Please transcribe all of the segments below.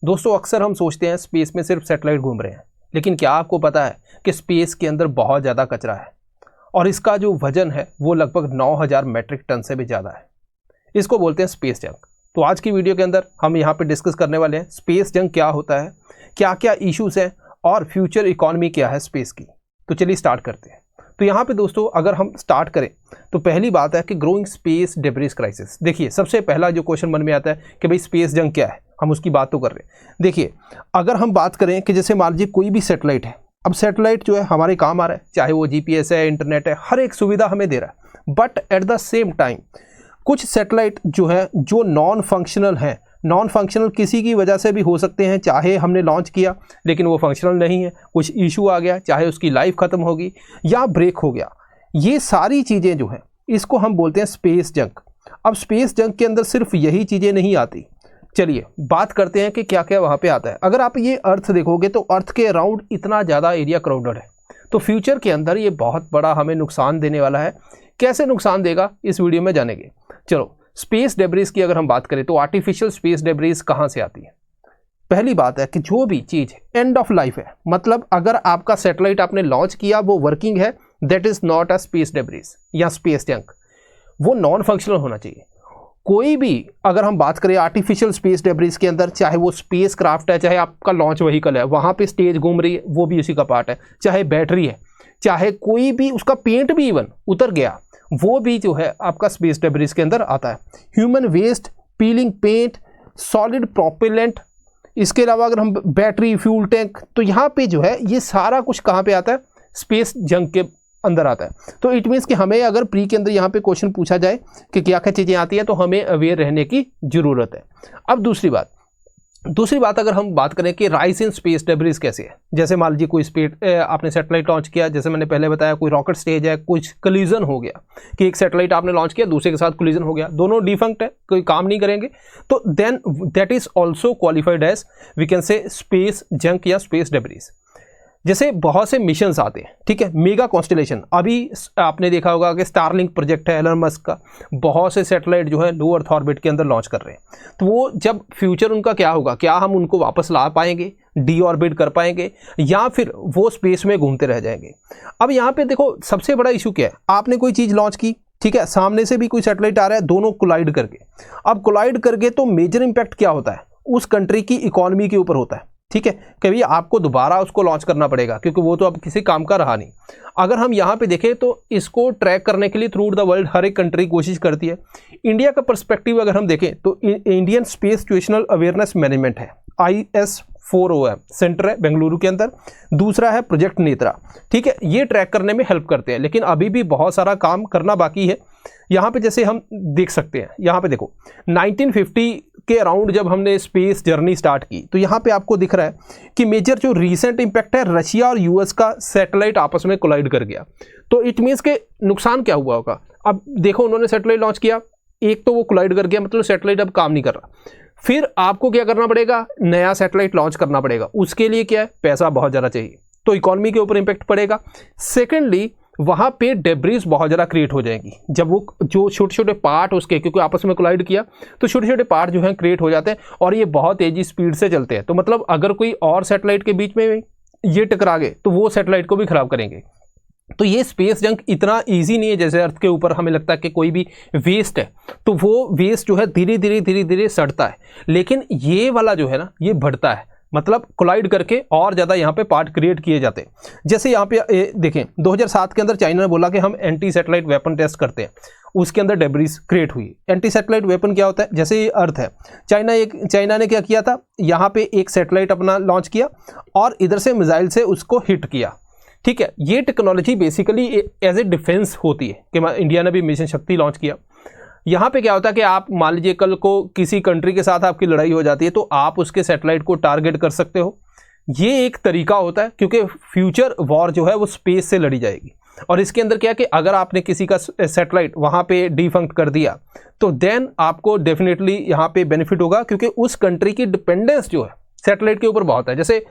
दोस्तों अक्सर हम सोचते हैं स्पेस में सिर्फ सैटेलाइट घूम रहे हैं, लेकिन क्या आपको पता है कि स्पेस के अंदर बहुत ज़्यादा कचरा है और इसका जो वजन है वो लगभग 9000 मैट्रिक टन से भी ज़्यादा है। इसको बोलते हैं स्पेस जंक। तो आज की वीडियो के अंदर हम यहाँ पे डिस्कस करने वाले हैं स्पेस जंक क्या होता है, क्या क्या इश्यूज़ हैं और फ्यूचर इकोनॉमी क्या है स्पेस की। तो चलिए स्टार्ट करते हैं। तो यहाँ पे दोस्तों अगर हम स्टार्ट करें तो पहली बात है कि ग्रोइंग स्पेस डेब्रिस क्राइसिस। देखिए सबसे पहला जो क्वेश्चन मन में आता है कि भाई स्पेस जंक क्या है, हम उसकी बात तो कर रहे हैं। देखिए अगर हम बात करें कि जैसे मान लीजिए कोई भी सैटेलाइट है, अब सैटेलाइट जो है हमारे काम आ रहा है, चाहे वो जीपीएस है, इंटरनेट है, हर एक सुविधा हमें दे रहा है। But at the same time कुछ सैटेलाइट जो है जो नॉन फंक्शनल हैं, नॉन फंक्शनल किसी की वजह से भी हो सकते हैं, चाहे हमने लॉन्च किया लेकिन वो फंक्शनल नहीं है, कुछ इशू आ गया, चाहे उसकी लाइफ ख़त्म होगी या ब्रेक हो गया, ये सारी चीज़ें जो हैं इसको हम बोलते हैं स्पेस जंक। अब स्पेस जंक के अंदर सिर्फ यही चीज़ें नहीं आती, चलिए बात करते हैं कि क्या क्या वहाँ पे आता है। अगर आप ये अर्थ देखोगे तो अर्थ के अराउंड इतना ज़्यादा एरिया क्राउडेड है, तो फ्यूचर के अंदर ये बहुत बड़ा हमें नुकसान देने वाला है। कैसे नुकसान देगा इस वीडियो में जानेंगे। चलो स्पेस डेब्रिस की अगर हम बात करें तो आर्टिफिशियल स्पेस डेब्रिस कहाँ से आती है। पहली बात है कि जो भी चीज़ एंड ऑफ लाइफ है, मतलब अगर आपका सैटेलाइट आपने लॉन्च किया वो वर्किंग है, that is not a space debris या स्पेस जंक, वो नॉन फंक्शनल होना चाहिए। कोई भी अगर हम बात करें आर्टिफिशियल स्पेस डेब्रिस के अंदर, चाहे वो स्पेस क्राफ्ट है, चाहे आपका लॉन्च व्हीकल है, वहाँ पे स्टेज घूम रही है, वो भी उसी का पार्ट है, चाहे बैटरी है, चाहे कोई भी उसका पेंट भी इवन उतर गया, वो भी जो है आपका स्पेस डेब्रिस के अंदर आता है। Human waste, peeling paint, solid propellant, इसके अलावा अगर हम बैटरी, फ्यूल टैंक, तो यहाँ पे जो है ये सारा कुछ कहाँ पे आता है, स्पेस जंक के अंदर आता है। तो इट मीन्स कि हमें अगर प्री के अंदर यहाँ पे क्वेश्चन पूछा जाए कि क्या क्या चीज़ें आती है तो हमें अवेयर रहने की ज़रूरत है। अब दूसरी बात अगर हम बात करें कि राइज इन स्पेस डेब्रिस कैसे है, जैसे मान लीजिए कोई स्पेस आपने सैटेलाइट लॉन्च किया, जैसे मैंने पहले बताया कोई रॉकेट स्टेज है, कुछ कोलिजन हो गया कि एक सैटेलाइट आपने लॉन्च किया दूसरे के साथ कोलिजन हो गया, दोनों डिफंक्ट है, कोई काम नहीं करेंगे, तो then that is also qualified as we can say space junk या स्पेस डेब्रिस। जैसे बहुत से मिशंस आते हैं, ठीक है, मेगा कॉन्स्टेलेशन, अभी आपने देखा होगा कि स्टारलिंक प्रोजेक्ट है एलन मस्क का, बहुत से सैटेलाइट जो है लो अर्थ ऑर्बिट के अंदर लॉन्च कर रहे हैं। तो वो जब फ्यूचर उनका क्या होगा, क्या हम उनको वापस ला पाएंगे, डी ऑर्बिट कर पाएंगे, या फिर वो स्पेस में घूमते रह जाएंगे। अब यहाँ पे देखो सबसे बड़ा इशू क्या है, आपने कोई चीज़ लॉन्च की, ठीक है, सामने से भी कोई सैटेलाइट आ रहा है, दोनों कोलाइड करके, अब कोलाइड करके तो मेजर इंपैक्ट क्या होता है, उस कंट्री की इकोनॉमी के ऊपर होता है, ठीक है, कभी आपको दोबारा उसको लॉन्च करना पड़ेगा क्योंकि वो तो अब किसी काम का रहा नहीं। अगर हम यहाँ पे देखें तो इसको ट्रैक करने के लिए थ्रू द वर्ल्ड हर एक कंट्री कोशिश करती है। इंडिया का पर्सपेक्टिव अगर हम देखें तो Indian space situational awareness management है, IS4OM सेंटर है बेंगलुरु के अंदर, दूसरा है प्रोजेक्ट नेत्रा, ठीक है, ये ट्रैक करने में हेल्प करते हैं, लेकिन अभी भी बहुत सारा काम करना बाकी है। यहाँ पे जैसे हम देख सकते हैं, यहाँ पे देखो 1950 के अराउंड जब हमने स्पेस जर्नी स्टार्ट की तो यहाँ पे आपको दिख रहा है कि मेजर जो रीसेंट इंपैक्ट है, रशिया और यूएस का सैटेलाइट आपस में कोलाइड कर गया। तो इट मीन्स के नुकसान क्या हुआ होगा। अब देखो उन्होंने सैटेलाइट लॉन्च किया, एक तो वो कोलाइड कर गया, मतलब सैटेलाइट अब काम नहीं कर रहा, फिर आपको क्या करना पड़ेगा, नया सैटेलाइट लॉन्च करना पड़ेगा, उसके लिए क्या है, पैसा बहुत ज़्यादा चाहिए, तो इकोनॉमी के ऊपर इंपैक्ट पड़ेगा। सेकेंडली वहाँ पे डेब्रिस बहुत ज़्यादा क्रिएट हो जाएगी, जब वो जो छोटे छोटे पार्ट उसके, क्योंकि आपस में कोलाइड किया तो छोटे छोटे पार्ट जो हैं क्रिएट हो जाते हैं और ये बहुत तेज़ी स्पीड से चलते हैं। तो मतलब अगर कोई और सैटेलाइट के बीच में ये टकरा गए तो वो सैटेलाइट को भी ख़राब करेंगे। तो ये स्पेस जंक इतना ईजी नहीं है जैसे अर्थ के ऊपर हमें लगता है कि कोई भी वेस्ट है तो वो वेस्ट जो है धीरे धीरे सड़ता है, लेकिन ये वाला जो है ना ये बढ़ता है, मतलब कोलाइड करके और ज़्यादा यहाँ पे पार्ट क्रिएट किए जाते हैं। जैसे यहाँ पे देखें 2007 के अंदर चाइना ने बोला कि हम एंटी सैटेलाइट वेपन टेस्ट करते हैं, उसके अंदर डेब्रिस क्रिएट हुई। एंटी सैटेलाइट वेपन क्या होता है, जैसे ये अर्थ है, चाइना ने क्या किया था, यहाँ पे एक सैटेलाइट अपना लॉन्च किया और इधर से मिसाइल से उसको हिट किया, ठीक है। ये technology basically as a defence होती है कि इंडिया ने भी मिशन शक्ति लॉन्च किया। यहाँ पे क्या होता है कि आप मान लीजिए कल को किसी कंट्री के साथ आपकी लड़ाई हो जाती है तो आप उसके सैटेलाइट को टारगेट कर सकते हो। ये एक तरीका होता है क्योंकि फ्यूचर वॉर जो है वो स्पेस से लड़ी जाएगी। और इसके अंदर क्या है कि अगर आपने किसी का सैटेलाइट वहाँ पे डिफंक्ट कर दिया तो देन आपको डेफिनेटली यहाँ पे बेनिफिट होगा, क्योंकि उस कंट्री की डिपेंडेंस जो है सैटेलाइट के ऊपर बहुत है। जैसे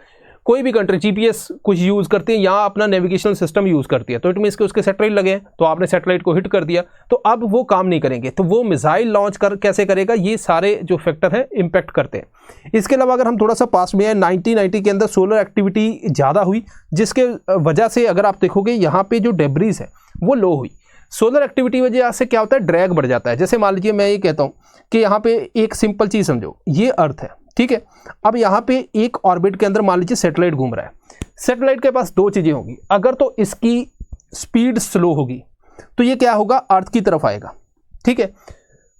कोई भी कंट्री जीपीएस कुछ यूज़ करती है या अपना नेविगेशनल सिस्टम यूज़ करती है, तो इट मीन्स कि उसके सैटेलाइट लगे हैं, तो आपने सैटेलाइट को हिट कर दिया, तो अब वो काम नहीं करेंगे, तो वो मिसाइल लॉन्च कर कैसे करेगा, ये सारे जो फैक्टर हैं इम्पैक्ट करते हैं। इसके अलावा अगर हम थोड़ा सा पास में है, 1990 के अंदर सोलर एक्टिविटी ज़्यादा हुई, जिसके वजह से अगर आप देखोगे यहाँ पे जो डेब्रीज है वो लो हुई। सोलर एक्टिविटी वजह से क्या होता है, ड्रैग बढ़ जाता है। जैसे मान लीजिए मैं ये कहता हूँ कि यहाँ पे एक सिंपल चीज़ समझो, ये अर्थ है, ठीक है। अब यहाँ पे एक ऑर्बिट के अंदर मान लीजिए सैटेलाइट घूम रहा है। सैटेलाइट के पास दो चीज़ें होगी, अगर तो इसकी स्पीड स्लो होगी तो ये क्या होगा, अर्थ की तरफ आएगा, ठीक है।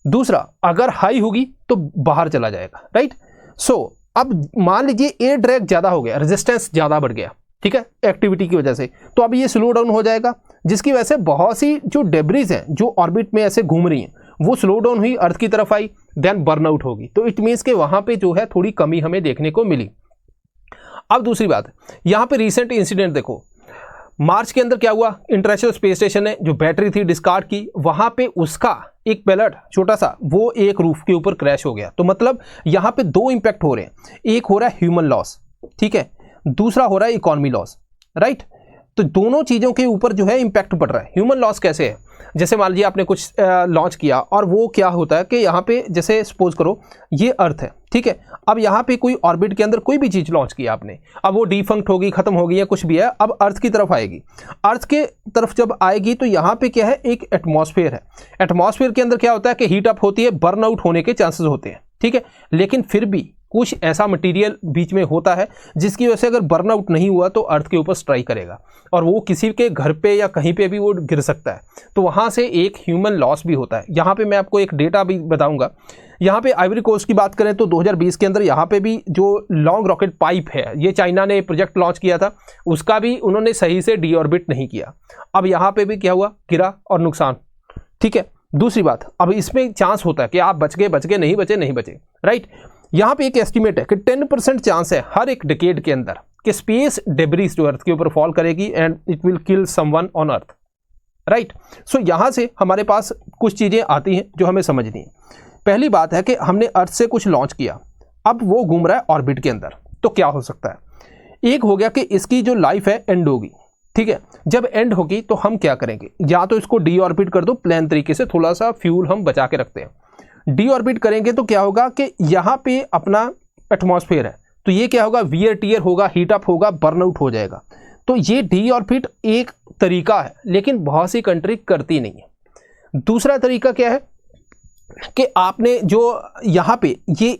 दूसरा, अगर हाई होगी तो बाहर चला जाएगा, राइट। सो अब मान लीजिए एयर ड्रैग ज़्यादा हो गया, रेजिस्टेंस ज़्यादा बढ़ गया, ठीक है, एक्टिविटी की वजह से, तो अब ये स्लो डाउन हो जाएगा, जिसकी वजह से बहुत सी जो डेब्रीज हैं जो ऑर्बिट में ऐसे घूम रही हैं वो स्लो डाउन हुई, अर्थ की तरफ आई, देन बर्नआउट होगी, तो इट मीन्स के वहाँ पे जो है थोड़ी कमी हमें देखने को मिली। अब दूसरी बात, यहाँ पे रिसेंट इंसिडेंट देखो, मार्च के अंदर क्या हुआ, इंटरनेशनल स्पेस स्टेशन ने जो बैटरी थी डिस्कार्ड की, वहाँ पे उसका एक पैलेट छोटा सा वो एक रूफ के ऊपर क्रैश हो गया। तो मतलब यहाँ पे दो इंपैक्ट हो रहे हैं, एक हो रहा है ह्यूमन लॉस, ठीक है, दूसरा हो रहा है इकोनॉमी लॉस, राइट। तो दोनों चीज़ों के ऊपर जो है इंपैक्ट पड़ रहा है। ह्यूमन लॉस कैसे है, जैसे मान लीजिए आपने कुछ लॉन्च किया और वो क्या होता है कि यहाँ पे जैसे सपोज करो ये अर्थ है, ठीक है, अब यहाँ पे कोई ऑर्बिट के अंदर कोई भी चीज़ लॉन्च किया आपने, अब वो डिफंक्ट होगी, खत्म होगी या कुछ भी है, अब अर्थ की तरफ आएगी। अर्थ के तरफ जब आएगी तो यहाँ पे क्या है, एक एटमॉस्फेयर है। एटमॉस्फेयर के अंदर क्या होता है कि हीट अप होती है, बर्न आउट होने के चांसेस होते हैं, ठीक है। लेकिन फिर भी कुछ ऐसा मटेरियल बीच में होता है जिसकी वजह से अगर बर्नआउट नहीं हुआ तो अर्थ के ऊपर स्ट्राइक करेगा और वो किसी के घर पे या कहीं पे भी वो गिर सकता है, तो वहाँ से एक ह्यूमन लॉस भी होता है। यहाँ पे मैं आपको एक डेटा भी बताऊंगा। यहाँ पे आइवरी कोस्ट की बात करें तो 2020 के अंदर यहाँ पे भी जो लॉन्ग रॉकेट पाइप है, ये चाइना ने प्रोजेक्ट लॉन्च किया था, उसका भी उन्होंने सही से डीऑर्बिट नहीं किया। अब यहाँ पे भी क्या हुआ, गिरा और नुकसान, ठीक है। दूसरी बात, अब इसमें चांस होता है कि आप बच गए नहीं बचे, राइट। यहाँ पे एक एस्टिमेट है कि 10% चांस है हर एक डिकेड के अंदर कि स्पेस डेब्रीज जो अर्थ के ऊपर फॉल करेगी and it will kill someone on earth, right. So यहाँ से हमारे पास कुछ चीज़ें आती हैं जो हमें समझनी है। पहली बात है कि हमने अर्थ से कुछ लॉन्च किया, अब वो घूम रहा है ऑर्बिट के अंदर, तो क्या हो सकता है। एक हो गया कि इसकी जो लाइफ है एंड होगी, ठीक है। जब एंड होगी तो हम क्या करेंगे, या तो इसको डी ऑर्बिट कर दो प्लान तरीके से, थोड़ा सा फ्यूल हम बचा के रखते हैं। डी ऑर्बिट करेंगे तो क्या होगा कि यहाँ पे अपना एटमॉस्फेयर है, तो ये क्या होगा, वियर टियर होगा, हीट अप होगा, बर्नआउट हो जाएगा। तो ये डी ऑर्बिट एक तरीका है, लेकिन बहुत सी कंट्री करती नहीं है। दूसरा तरीका क्या है कि आपने जो यहाँ पे ये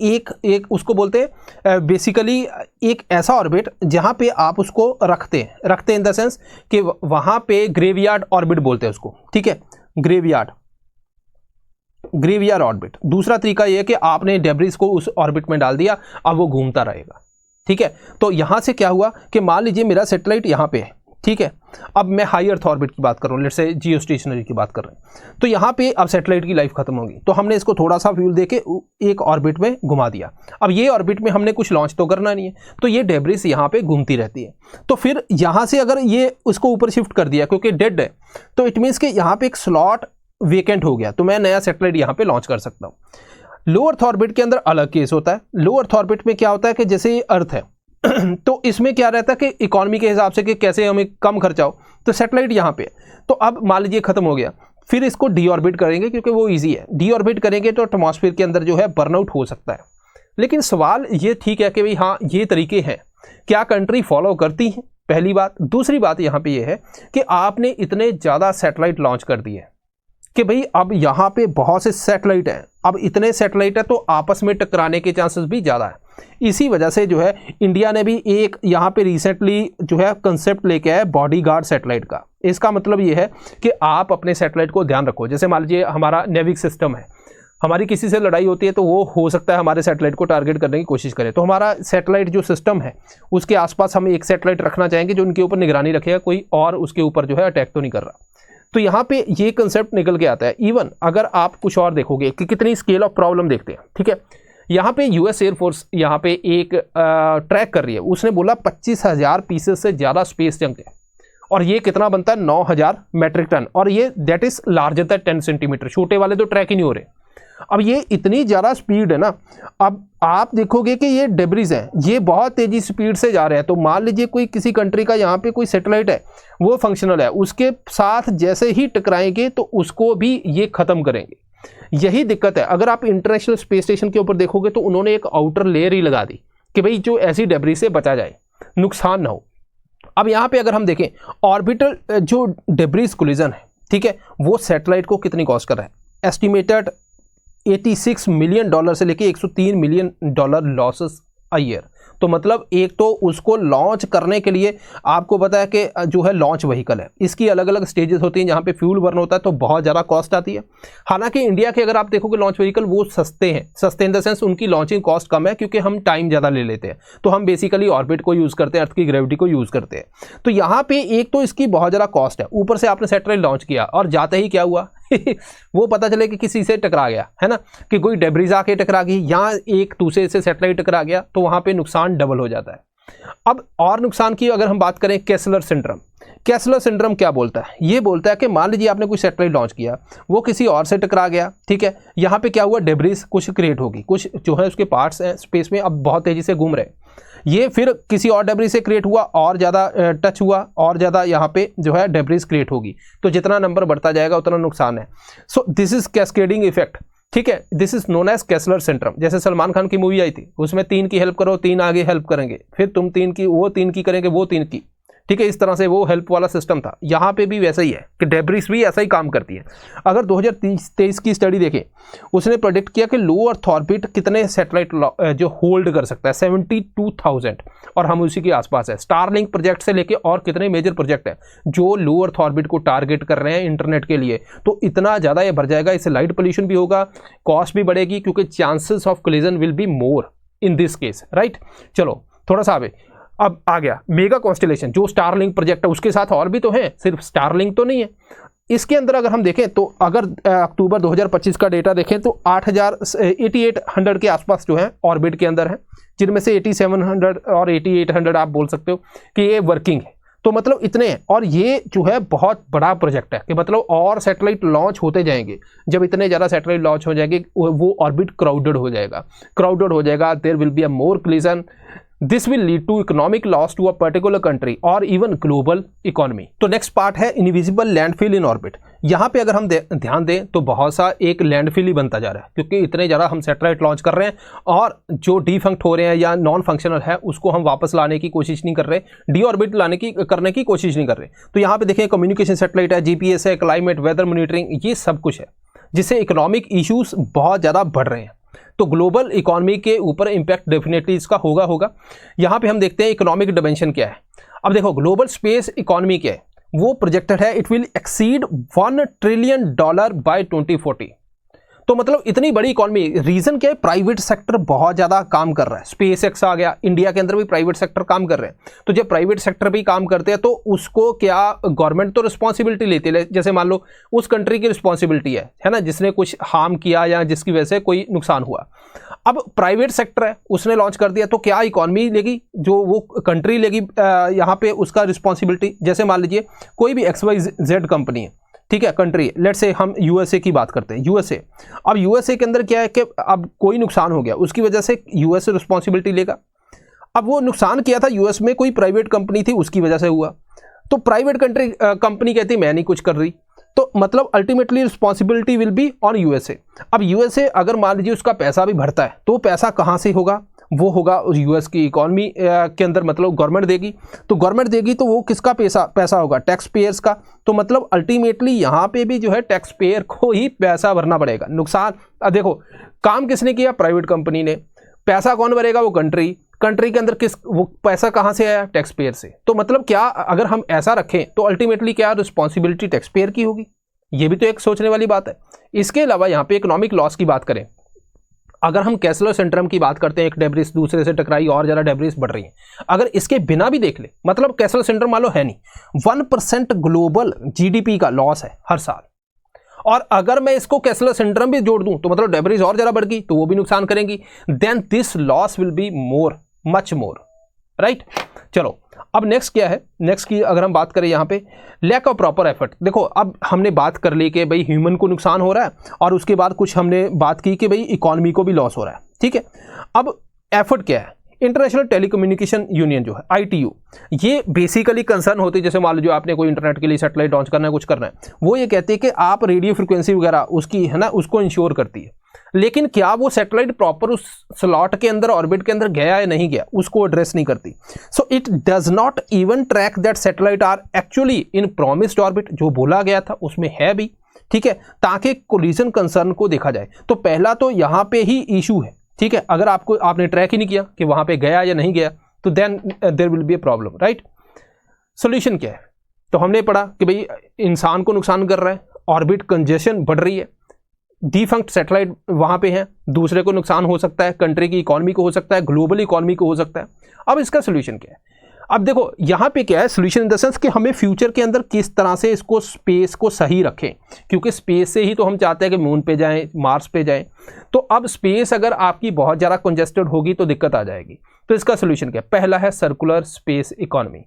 एक उसको बोलते हैं बेसिकली एक ऐसा ऑर्बिट जहाँ पे आप उसको रखते हैं इन द सेंस कि वहाँ पे ग्रेवयार्ड ऑर्बिट बोलते हैं उसको, ठीक है, ग्रेवयार्ड ऑर्बिट। दूसरा तरीका यह है कि आपने डेब्रिस को उस ऑर्बिट में डाल दिया, अब वो घूमता रहेगा, ठीक है। तो यहाँ से क्या हुआ कि मान लीजिए मेरा सैटेलाइट यहाँ पे है, ठीक है, अब मैं हाई अर्थ ऑर्बिट की बात कर रहा हूँ, लेट्स से जियो स्टेशनरी की बात कर रहे हैं, तो यहाँ पे अब सैटेलाइट की लाइफ खत्म होगी, तो हमने इसको थोड़ा सा फ्यूल देके एक ऑर्बिट में घुमा दिया। अब ये ऑर्बिट में हमने कुछ लॉन्च तो करना नहीं है, तो ये डेब्रिस यहाँ पे घूमती रहती है। तो फिर यहाँ से अगर ये उसको ऊपर शिफ्ट कर दिया क्योंकि डेड है, तो इट मीन्स कि यहाँ पे एक स्लॉट वेकेंट हो गया, तो मैं नया सैटेलाइट यहाँ पे लॉन्च कर सकता हूँ। लो अर्थ ऑर्बिट के अंदर अलग केस होता है। लो अर्थ ऑर्बिट में क्या होता है कि जैसे ये अर्थ है तो इसमें क्या रहता है कि इकोनॉमी के हिसाब से कि कैसे हमें कम खर्चा हो, तो सैटेलाइट यहाँ पे, तो अब मान लीजिए खत्म हो गया, फिर इसको डी ऑर्बिट करेंगे क्योंकि वो इजी है। डी ऑर्बिट करेंगे तो एटमॉस्फेयर के अंदर जो है बर्नआउट हो सकता है। लेकिन सवाल ये ठीक है कि भाई हाँ ये तरीके हैं, क्या कंट्री फॉलो करती है, पहली बात। दूसरी बात यहाँ पे ये है कि आपने इतने ज़्यादा सैटेलाइट लॉन्च कर दिए कि भाई अब यहाँ पे बहुत से सैटेलाइट हैं, अब इतने सैटेलाइट है तो आपस में टकराने के चांसेस भी ज़्यादा है। इसी वजह से जो है इंडिया ने भी एक यहाँ पे रिसेंटली जो है कंसेप्ट लेके आया बॉडीगार्ड सैटेलाइट का। इसका मतलब ये है कि आप अपने सैटेलाइट को ध्यान रखो। जैसे मान लीजिए हमारा नेविक सिस्टम है, हमारी किसी से लड़ाई होती है तो वो हो सकता है हमारे सैटेलाइट को टारगेट करने की कोशिश करे, तो हमारा सैटेलाइट जो सिस्टम है उसके आसपास हम एक सैटेलाइट रखना चाहेंगे जो उनके ऊपर निगरानी रखेगा, कोई और उसके ऊपर जो है अटैक तो नहीं कर रहा। तो यहाँ पे ये कंसेप्ट निकल के आता है। इवन अगर आप कुछ और देखोगे कि कितनी स्केल ऑफ प्रॉब्लम देखते हैं, ठीक है, यहाँ पे यूएस एयरफोर्स यहाँ पे एक ट्रैक कर रही है, उसने बोला 25,000 पीसेस से ज़्यादा स्पेस जंक है और ये कितना बनता है 9,000 मेट्रिक टन, और ये that is larger than 10 centimetre. छोटे वाले तो ट्रैक ही नहीं हो रहे। अब ये इतनी ज़्यादा स्पीड है ना, अब आप देखोगे कि ये डेब्रिस हैं, ये बहुत तेज़ी स्पीड से जा रहे हैं। तो मान लीजिए कोई किसी कंट्री का यहाँ पे कोई सैटेलाइट है, वो फंक्शनल है, उसके साथ जैसे ही टकराएंगे तो उसको भी ये ख़त्म करेंगे। यही दिक्कत है। अगर आप इंटरनेशनल स्पेस स्टेशन के ऊपर देखोगे तो उन्होंने एक आउटर लेयर ही लगा दी कि भाई जो ऐसी डेब्रिस से बचा जाए, नुकसान ना हो। अब यहाँ पे अगर हम देखें ऑर्बिटल जो डेब्रिस कोलिजन है, ठीक है, वो सैटेलाइट को कितनी कॉस्ट कर रहा है? एस्टिमेटेड $86 मिलियन से लेके $103 मिलियन लॉसेस अ ईयर। तो मतलब एक तो उसको लॉन्च करने के लिए आपको पता है कि जो है लॉन्च व्हीकल है, इसकी अलग अलग स्टेजेस होती हैं, जहाँ पे फ्यूल बर्न होता है तो बहुत ज़्यादा कॉस्ट आती है। हालांकि इंडिया के अगर आप देखोगे लॉन्च व्हीकल वो सस्ते हैं, सस्ते इन द सेंस उनकी लॉन्चिंग कॉस्ट कम है, क्योंकि हम टाइम ज़्यादा ले लेते हैं। तो हम बेसिकली ऑर्बिट को यूज़ करते हैं, अर्थ की ग्रेविटी को यूज़ करते हैं। तो यहाँ पे एक तो इसकी बहुत ज़्यादा कॉस्ट है, ऊपर से आपने सैटेलाइट लॉन्च किया और जाते ही क्या हुआ वो पता चले कि किसी से टकरा गया, है ना, कि कोई डेब्रिस आके टकरा गई या एक दूसरे से सैटेलाइट टकरा गया, तो वहाँ पे नुकसान डबल हो जाता है। अब और नुकसान की अगर हम बात करें, केसलर सिंड्रोम। केसलर सिंड्रोम क्या बोलता है? ये बोलता है कि मान लीजिए आपने कोई सैटेलाइट लॉन्च किया, वो किसी और से टकरा गया, ठीक है, यहाँ पे क्या हुआ, डेब्रिस कुछ क्रिएट होगी, कुछ जो है उसके पार्ट्स हैं स्पेस में अब बहुत तेजी से घूम रहे, ये फिर किसी और डेब्रिस से क्रिएट हुआ, और ज़्यादा टच हुआ, और ज़्यादा यहाँ पे जो है डेब्रिस क्रिएट होगी। तो जितना नंबर बढ़ता जाएगा उतना नुकसान है। So this is cascading effect, ठीक है, this is known as Kessler syndrome. जैसे सलमान खान की मूवी आई थी, उसमें 3 की हेल्प करो, 3 आगे हेल्प करेंगे, फिर तुम 3 की, वो 3 की करेंगे, वो 3 की, ठीक है, इस तरह से वो हेल्प वाला सिस्टम था। यहाँ पे भी वैसा ही है कि डेब्रिस भी ऐसा ही काम करती है। अगर 2023 की स्टडी देखें, उसने प्रेडिक्ट किया कि लो अर्थ ऑर्बिट कितने सैटेलाइट जो होल्ड कर सकता है, 72,000, और हम उसी के आसपास है। स्टारलिंक प्रोजेक्ट से लेके और कितने मेजर प्रोजेक्ट है जो लो अर्थ ऑर्बिट को टारगेट कर रहे हैं इंटरनेट के लिए, तो इतना ज़्यादा ये बढ़ जाएगा। इससे लाइट पोल्यूशन भी होगा, कॉस्ट भी बढ़ेगी, क्योंकि chances of collision will be more in this case, right. चलो थोड़ा सा आगे, अब आ गया मेगा कॉन्स्टेलेशन, जो स्टारलिंक प्रोजेक्ट है, उसके साथ और भी तो हैं, सिर्फ स्टारलिंक तो नहीं है। इसके अंदर अगर हम देखें तो अगर अक्टूबर 2025 का डेटा देखें तो 8800 के आसपास जो है ऑर्बिट के अंदर है, जिनमें से 8700 और 8800 आप बोल सकते हो कि ये वर्किंग है। तो मतलब इतने हैं, और ये जो है बहुत बड़ा प्रोजेक्ट है कि मतलब और सैटेलाइट लॉन्च होते जाएंगे। जब इतने ज़्यादा सैटेलाइट लॉन्च हो जाएंगे, वो ऑर्बिट क्राउडेड हो जाएगा, there will be a more collision, this will lead to economic loss to a particular country और इवन ग्लोबल इकोनॉमी। तो नेक्स्ट पार्ट है इनविजिबल लैंडफिल इन ऑर्बिट। यहाँ पे अगर हम ध्यान दें तो बहुत सा एक लैंडफिल ही बनता जा रहा है, क्योंकि इतने ज़्यादा हम सैटेलाइट लॉन्च कर रहे हैं और जो डिफंक्ट हो रहे हैं या नॉन फंक्शनल है उसको हम वापस लाने की कोशिश नहीं कर रहे, डी ऑर्बिट करने की कोशिश नहीं कर रहे। तो यहाँ पे देखें कम्युनिकेशन सैटेलाइट है, GPS है, क्लाइमेट वेदर मॉनिटरिंग, ये सब कुछ है, जिससे इकोनॉमिक इश्यूज बहुत ज़्यादा बढ़ रहे हैं। तो ग्लोबल इकोनॉमी के ऊपर इंपैक्ट डेफिनेटली इसका होगा। यहाँ पे हम देखते हैं इकोनॉमिक डिमेंशन क्या है। अब देखो ग्लोबल स्पेस इकोनॉमी क्या है, वो प्रोजेक्टेड है, it will exceed $1 trillion by 2040। तो मतलब इतनी बड़ी इकोनॉमी, रीजन क्या है, प्राइवेट सेक्टर बहुत ज़्यादा काम कर रहा है। स्पेस एक्स आ गया, इंडिया के अंदर भी प्राइवेट सेक्टर काम कर रहे हैं। तो जब प्राइवेट सेक्टर भी काम करते हैं तो उसको क्या गवर्नमेंट तो रिस्पॉन्सिबिलिटी लेती है, जैसे मान लो उस कंट्री की रिस्पॉन्सिबिलिटी है ना, जिसने कुछ हार्म किया या जिसकी वजह से कोई नुकसान हुआ। अब प्राइवेट सेक्टर है, उसने लॉन्च कर दिया, तो क्या इकोनॉमी लेगी, जो वो कंट्री लेगी यहाँ पे उसका रिस्पॉन्सिबिलिटी। जैसे मान लीजिए कोई भी XYZ कंपनी है, ठीक है, कंट्री, लेट्स से हम USA की बात करते हैं, USA। अब USA के अंदर क्या है कि अब कोई नुकसान हो गया, उसकी वजह से US रिस्पॉन्सिबिलिटी लेगा। अब वो नुकसान किया था US में कोई प्राइवेट कंपनी थी, उसकी वजह से हुआ, तो प्राइवेट कंपनी कहती मैं नहीं कुछ कर रही, तो मतलब ultimately responsibility will be on USA। अब USA अगर मान लीजिए उसका पैसा भी बढ़ता है, तो पैसा कहाँ से होगा, वो होगा US की इकोनॉमी के अंदर, मतलब गवर्नमेंट देगी। तो गवर्नमेंट देगी तो वो किसका पैसा होगा, टैक्स पेयर्स का। तो मतलब अल्टीमेटली यहाँ पे भी जो है टैक्स पेयर को ही पैसा भरना पड़ेगा। नुकसान, अब देखो काम किसने किया, प्राइवेट कंपनी ने, पैसा कौन भरेगा, वो कंट्री के अंदर वो पैसा कहाँ से आया, टैक्स पेयर से। तो मतलब क्या अगर हम ऐसा रखें तो अल्टीमेटली क्या रिस्पॉन्सिबिलिटी टैक्स पेयर की होगी, ये भी तो एक सोचने वाली बात है। इसके अलावा यहाँ पे इकोनॉमिक लॉस की बात करें, अगर हम केसलर सिंड्रोम की बात करते हैं, एक डेब्रिस दूसरे से टकराई और ज़्यादा डेब्रिस बढ़ रही है, अगर इसके बिना भी देख ले, मतलब केसलर सिंड्रोम मान लो है नहीं, 1% ग्लोबल GDP का लॉस है हर साल। और अगर मैं इसको केसलर सिंड्रोम भी जोड़ दूं तो मतलब डेब्रिस और ज़्यादा बढ़ गई, तो वो भी नुकसान करेंगी, then this loss will be more, much more, right. चलो अब नेक्स्ट क्या है, नेक्स्ट की अगर हम बात करें यहाँ पे लैक ऑफ प्रॉपर एफर्ट। देखो अब हमने बात कर ली कि भाई ह्यूमन को नुकसान हो रहा है, और उसके बाद कुछ हमने बात की कि भाई इकोनॉमी को भी लॉस हो रहा है, ठीक है। अब एफर्ट क्या है, इंटरनेशनल टेलीकम्युनिकेशन यूनियन जो है ITU, ये बेसिकली कंसर्न होती है, जैसे मान लीजिए आपने कोई इंटरनेट के लिए सैटेलाइट लॉन्च करना है, कुछ करना है, वो ये कहती है कि आप रेडियो फ्रिक्वेंसी वगैरह उसकी है ना, उसको इंश्योर करती है, लेकिन क्या वो सैटेलाइट प्रॉपर उस स्लॉट के अंदर, ऑर्बिट के अंदर गया या नहीं गया, उसको एड्रेस नहीं करती। So it does not even track that satellite are actually in promised orbit, जो बोला गया था उसमें है भी, ठीक है, ताकि कोलिजन कंसर्न को देखा जाए। तो पहला तो यहाँ पे ही इशू है, ठीक है। अगर आपने ट्रैक ही नहीं किया कि वहां पे गया या नहीं गया, तो then there will be a problem, right. Solution क्या है, तो हमने पढ़ा कि भाई इंसान को नुकसान कर रहा है, ऑर्बिट कंजेशन बढ़ रही है, डिफंक्ट सैटेलाइट वहां पे हैं, दूसरे को नुकसान हो सकता है, कंट्री की इकोनॉमी को हो सकता है, ग्लोबल इकोनॉमी को हो सकता है। अब इसका सोल्यूशन क्या है, अब देखो यहाँ पे क्या है सोल्यूशन इन द सेंस कि हमें फ्यूचर के अंदर किस तरह से इसको स्पेस को सही रखें, क्योंकि स्पेस से ही तो हम चाहते हैं कि मून पे जाएं, मार्स पे जाएं। तो अब स्पेस अगर आपकी बहुत ज़्यादा कंजेस्टेड होगी तो दिक्कत आ जाएगी। तो इसका सोल्यूशन क्या है, पहला है सर्कुलर स्पेस इकोनॉमी।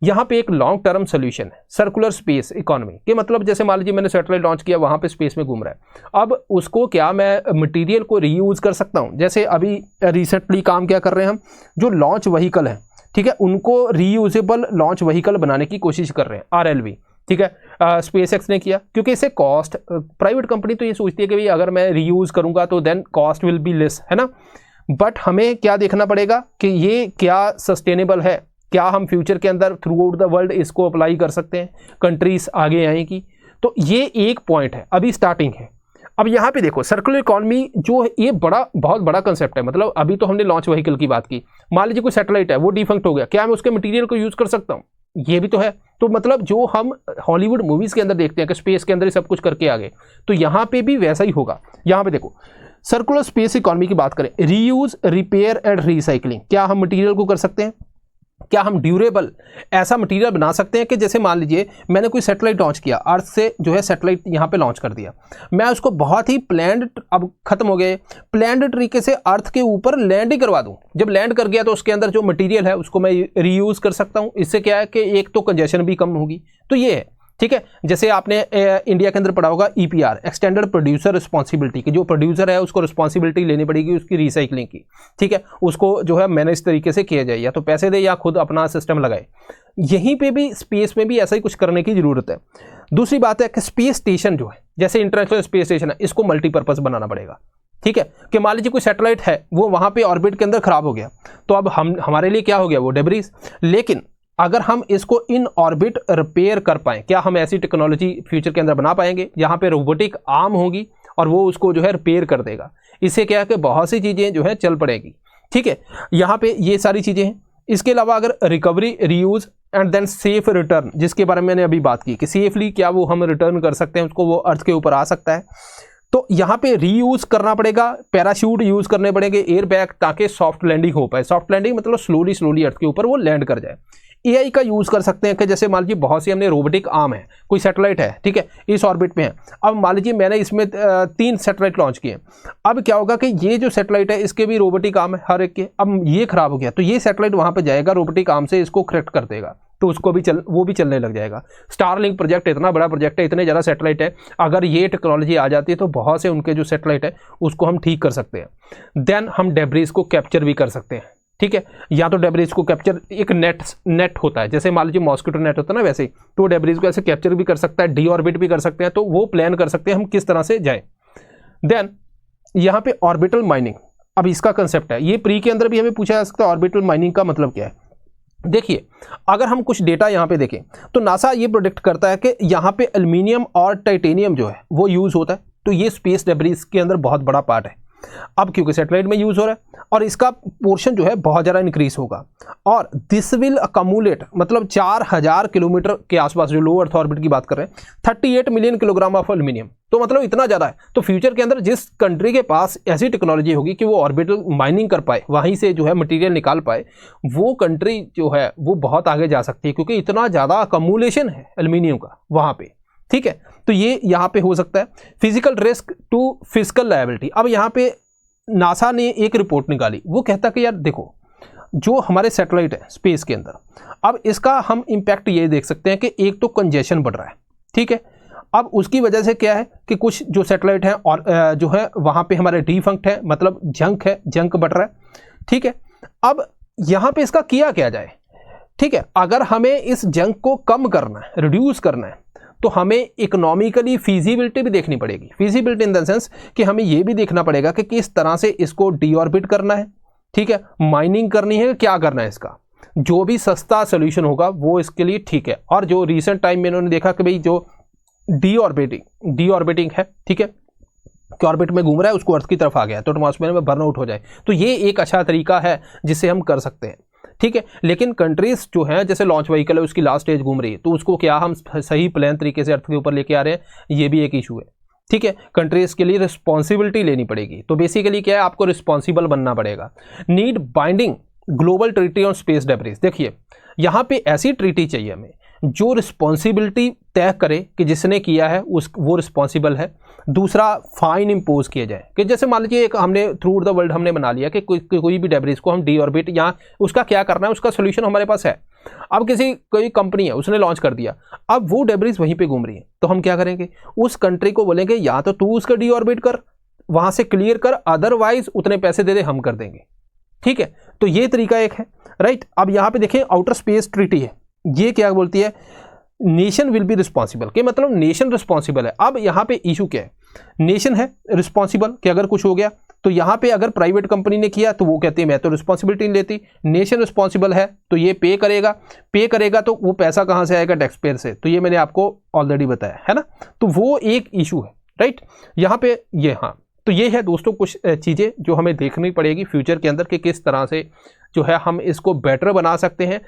यहाँ पे एक लॉन्ग टर्म सोल्यूशन है सर्कुलर स्पेस इकोनॉमी के, मतलब जैसे मान लीजिए मैंने सैटेलाइट लॉन्च किया, वहाँ पे स्पेस में घूम रहा है, अब उसको क्या मैं मटेरियल को रीयूज कर सकता हूँ। जैसे अभी रिसेंटली काम क्या कर रहे हैं हम, जो लॉन्च व्हीकल है, ठीक है, उनको रीयूजेबल लॉन्च व्हीकल बनाने की कोशिश कर रहे हैं, RLV, ठीक है। SpaceX ने किया, क्योंकि इसे कॉस्ट, प्राइवेट कंपनी तो ये सोचती है कि भाई अगर मैं रीयूज करूँगा तो then cost will be less, है ना। बट हमें क्या देखना पड़ेगा कि ये क्या सस्टेनेबल है, क्या हम फ्यूचर के अंदर थ्रू आउट द वर्ल्ड इसको अप्लाई कर सकते हैं, कंट्रीज आगे आएंगी। तो ये एक पॉइंट है, अभी स्टार्टिंग है। अब यहाँ पे देखो सर्कुलर इकोनॉमी जो है, ये बहुत बड़ा कंसेप्ट है। मतलब अभी तो हमने लॉन्च व्हीकल की बात की, मान लीजिए कोई सैटेलाइट है वो डिफंक्ट हो गया, क्या मैं उसके मटेरियल को यूज कर सकता हूँ, ये भी तो है। तो मतलब जो हम हॉलीवुड मूवीज के अंदर देखते हैं कि स्पेस के अंदर ही सब कुछ करके आ गए, तो यहाँ पे भी वैसा ही होगा। यहाँ पे देखो सर्कुलर स्पेस इकोनॉमी की बात करें, रीयूज, रिपेयर एंड रिसाइकलिंग, क्या हम मटेरियल को कर सकते हैं, क्या हम ड्यूरेबल ऐसा मटेरियल बना सकते हैं कि जैसे मान लीजिए मैंने कोई सैटेलाइट लॉन्च किया, अर्थ से जो है सैटेलाइट यहाँ पे लॉन्च कर दिया, मैं उसको बहुत ही प्लान्ड, अब खत्म हो गए, प्लान्ड तरीके से अर्थ के ऊपर लैंड ही करवा दूं। जब लैंड कर गया तो उसके अंदर जो मटेरियल है उसको मैं रीयूज कर सकता हूँ। इससे क्या है कि एक तो कंजेशन भी कम होगी, तो ये है, ठीक है। जैसे आपने इंडिया के अंदर पढ़ा होगा EPR, एक्सटेंडेड प्रोड्यूसर रिस्पॉन्सिबिलिटी, कि जो प्रोड्यूसर है उसको रिस्पॉन्सिबिलिटी लेनी पड़ेगी उसकी रिसाइकलिंग की, ठीक है। उसको जो है मैनेज तरीके से किया जाए, या तो पैसे दे या खुद अपना सिस्टम लगाए। यहीं पे भी स्पेस में भी ऐसा ही कुछ करने की जरूरत है। दूसरी बात है कि स्पेस स्टेशन जो है, जैसे इंटरनेशनल स्पेस स्टेशन है, इसको मल्टीपर्पज बनाना पड़ेगा, ठीक है। कि मान लीजिए कोई सैटेलाइट है वो वहाँ पे ऑर्बिट के अंदर खराब हो गया, तो अब हमारे लिए क्या हो गया, वो डेब्रीज। लेकिन अगर हम इसको इन ऑर्बिट रिपेयर कर पाएं, क्या हम ऐसी टेक्नोलॉजी फ्यूचर के अंदर बना पाएंगे जहां पे रोबोटिक आर्म होगी और वो उसको जो है रिपेयर कर देगा। इससे क्या है कि बहुत सी चीज़ें जो है चल पड़ेगी, ठीक है। यहाँ पे ये सारी चीज़ें हैं। इसके अलावा अगर recovery, reuse and then safe return, जिसके बारे में मैंने अभी बात की कि सेफली क्या वो हम रिटर्न कर सकते हैं उसको, वो अर्थ के ऊपर आ सकता है। तो यहाँ पे रीयूज करना पड़ेगा, पैराशूट यूज करने पड़ेंगे, एयर बैग, ताकि सॉफ्ट लैंडिंग हो पाए। सॉफ्ट लैंडिंग मतलब स्लोली अर्थ के ऊपर वो लैंड कर जाए। AI का यूज कर सकते हैं कि जैसे मान लीजिए बहुत सी हमने रोबोटिक आर्म है, कोई सैटेलाइट है, ठीक है, इस ऑर्बिट में है। अब मान लीजिए मैंने इसमें 3 सैटेलाइट लॉन्च किए। अब क्या होगा कि ये जो सैटेलाइट है इसके भी रोबोटिक आर्म है हर एक के, अब ये खराब हो गया तो ये सैटेलाइट वहां पे जाएगा, रोबोटिक आर्म से इसको करेक्ट कर देगा, तो उसको भी वो भी चलने लग जाएगा। स्टारलिंक प्रोजेक्ट इतना बड़ा प्रोजेक्ट है, इतने ज़्यादा सैटेलाइट है, अगर ये टेक्नोलॉजी आ जाती है तो बहुत से उनके जो सैटेलाइट है उसको हम ठीक कर सकते हैं। देन हम डेब्रीज को कैप्चर भी कर सकते हैं, ठीक है। या तो डेब्रीज को कैप्चर, एक नेट होता है, जैसे मान लीजिए मॉस्किटो नेट होता है ना, वैसे तो डेब्रीज को ऐसे कैप्चर भी कर सकता है, डीऑर्बिट भी कर सकते हैं। तो वो प्लान कर सकते हैं हम किस तरह से जाए। देन यहाँ पे ऑर्बिटल माइनिंग, अब इसका कंसेप्ट है, ये प्री के अंदर भी हमें पूछा जा सकता है ऑर्बिटल माइनिंग का मतलब क्या है। देखिए अगर हम कुछ डेटा यहाँ पे देखें तो नासा ये प्रोडिक्ट करता है कि यहाँ पे एल्युमिनियम और टाइटेनियम जो है वो यूज होता है, तो ये स्पेस डेब्रीज के अंदर बहुत बड़ा पार्ट है। अब क्योंकि सैटेलाइट में यूज हो रहा है और इसका पोर्शन जो है बहुत ज़्यादा इंक्रीज होगा, और दिस विल अकमुलेट, मतलब 4000 किलोमीटर के आसपास, जो लो अर्थ ऑर्बिट की बात कर रहे हैं, 38 मिलियन किलोग्राम ऑफ एल्युमिनियम, तो मतलब इतना ज़्यादा है। तो फ्यूचर के अंदर जिस कंट्री के पास ऐसी टेक्नोलॉजी होगी कि वो ऑर्बिटल माइनिंग कर पाए, वहीं से जो है मटेरियल निकाल पाए, वो कंट्री जो है वो बहुत आगे जा सकती है, क्योंकि इतना ज़्यादा अकमुलेशन है एल्युमिनियम का वहाँ पे, ठीक है। तो ये यहाँ पे हो सकता है। Physical risk to physical liability, अब यहाँ पे नासा ने एक रिपोर्ट निकाली, वो कहता कि यार देखो जो हमारे सैटेलाइट है स्पेस के अंदर, अब इसका हम इम्पैक्ट ये देख सकते हैं कि एक तो कंजेशन बढ़ रहा है, ठीक है। अब उसकी वजह से क्या है कि कुछ जो सैटेलाइट हैं और जो है वहाँ पे हमारे डिफंक्ट है, मतलब जंक है, जंक बढ़ रहा है, ठीक है। अब यहाँ पे इसका किया क्या जाए, ठीक है। अगर हमें इस जंक को कम करना है, रिड्यूस करना है, तो हमें इकोनॉमिकली फिजिबिलिटी भी देखनी पड़ेगी। फिजिबिलिटी इन द सेंस कि हमें यह भी देखना पड़ेगा कि किस तरह से इसको डीऑर्बिट करना है, ठीक है, माइनिंग करनी है, क्या करना है। इसका जो भी सस्ता सोल्यूशन होगा वो इसके लिए ठीक है। और जो रिसेंट टाइम में इन्होंने देखा कि भाई जो डीऑर्बिटिंग है, ठीक है, कि ऑर्बिट में घूम रहा है, उसको अर्थ की तरफ आ गया तो एटमॉस्फेयर में बर्न आउट हो जाए, तो ये एक अच्छा तरीका है जिससे हम कर सकते हैं, ठीक है। लेकिन कंट्रीज जो हैं, जैसे लॉन्च व्हीकल है, उसकी लास्ट स्टेज घूम रही है, तो उसको क्या हम सही प्लान तरीके से अर्थ के ऊपर लेके आ रहे हैं, ये भी एक इशू है, ठीक है। कंट्रीज के लिए रिस्पॉन्सिबिलिटी लेनी पड़ेगी। तो बेसिकली क्या है, आपको रिस्पॉन्सिबल बनना पड़ेगा। Need binding global treaty on space debris. देखिए यहाँ पे ऐसी ट्रीटी चाहिए हमें जो रिस्पॉन्सिबिलिटी तय करे कि जिसने किया है वो रिस्पॉन्सिबल है। दूसरा, फाइन इम्पोज किया जाए कि जैसे मान लीजिए एक हमने थ्रू द वर्ल्ड हमने बना लिया कि कोई भी डेब्रिस को हम डीऑर्बिट, या उसका क्या करना है, उसका सोल्यूशन हमारे पास है। अब कोई कंपनी है, उसने लॉन्च कर दिया, अब वो डेब्रिस वहीं पे घूम रही है, तो हम क्या करेंगे, उस कंट्री को बोलेंगे या तो तू उसका डीऑर्बिट कर, वहां से क्लियर कर, अदरवाइज उतने पैसे दे दे, हम कर देंगे, ठीक है। तो ये तरीका एक है, राइट। अब यहाँ पे देखिए आउटर स्पेस ट्रीटी है, ये क्या बोलती है, नेशन विल बी रिस्पॉन्सिबल, के मतलब नेशन रिस्पॉन्सिबल है। अब यहाँ पे इशू क्या है, नेशन है रिस्पॉन्सिबल कि अगर कुछ हो गया, तो यहाँ पे अगर प्राइवेट कंपनी ने किया तो वो कहती है मैं तो रिस्पॉन्सिबिलिटी नहीं लेती। नेशन रिस्पॉन्सिबल है तो ये पे करेगा तो वो पैसा कहाँ से आएगा, टैक्स पेयर से। तो ये मैंने आपको ऑलरेडी बताया है ना, तो वो एक इशू है, राइट। यहाँ पे ये, हाँ, तो ये है दोस्तों कुछ चीज़ें जो हमें देखनी पड़ेगी फ्यूचर के अंदर कि किस तरह से जो है हम इसको बेटर बना सकते हैं।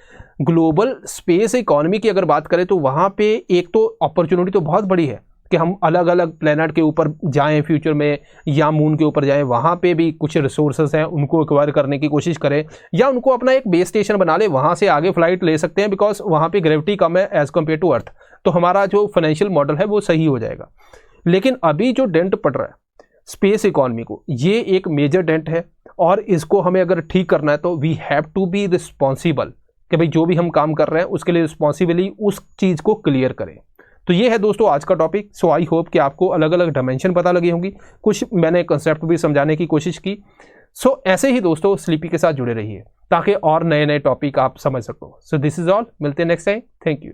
ग्लोबल स्पेस इकोनॉमी की अगर बात करें तो वहाँ पे एक तो अपॉर्चुनिटी तो बहुत बड़ी है कि हम अलग अलग प्लैनेट के ऊपर जाएं फ्यूचर में, या मून के ऊपर जाएं, वहाँ पे भी कुछ रिसोर्सेज हैं उनको एक्वायर करने की कोशिश करें, या उनको अपना एक बेस स्टेशन बना ले, वहाँ से आगे फ्लाइट ले सकते हैं, बिकॉज वहाँ पे ग्रेविटी कम है एज़ कम्पेयर टू अर्थ। तो हमारा जो फाइनेंशियल मॉडल है वो सही हो जाएगा। लेकिन अभी जो डेंट पड़ रहा है स्पेस इकोनॉमी को, ये एक मेजर डेंट है, और इसको हमें अगर ठीक करना है तो we have to be responsible कि भाई जो भी हम काम कर रहे हैं उसके लिए रिस्पॉन्सिबली उस चीज़ को क्लियर करें। तो ये है दोस्तों आज का टॉपिक। सो आई होप कि आपको अलग अलग डायमेंशन पता लगी होंगी, कुछ मैंने कंसेप्ट भी समझाने की कोशिश की। सो ऐसे ही दोस्तों स्लीपी के साथ जुड़े रहिए ताकि और नए नए टॉपिक आप समझ सको। सो दिस इज ऑल, मिलते हैं नेक्स्ट टाइम। Thank you.